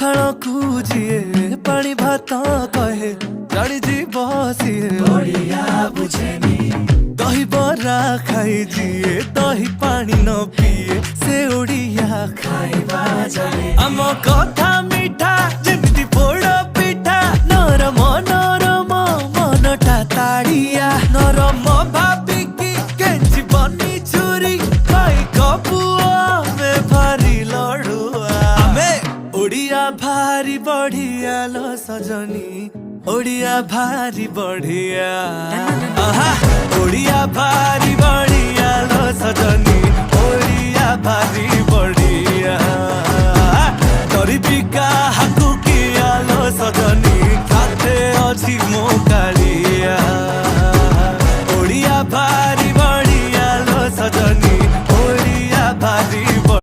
पखाल कूजिए पानी भात कहे जानी जी बसिए बढ़िया बुझेनी दही बरा खाई जिए दही पानी न पिए से ओडिया खाइबा जाने आम कथा मिठा जेमिति पोड़ पिठा नरम नरम मनटा ताड़िया नरम भाबिकी केंची बनी चुरी खाई कपुआ में भारी लड़ुआ आमे ओडिया भारी बढ़िया लो सजनी ओडिया भारी बढ़िया आहा ओडिया भारी बढ़िया लो सजनी ओडिया भारी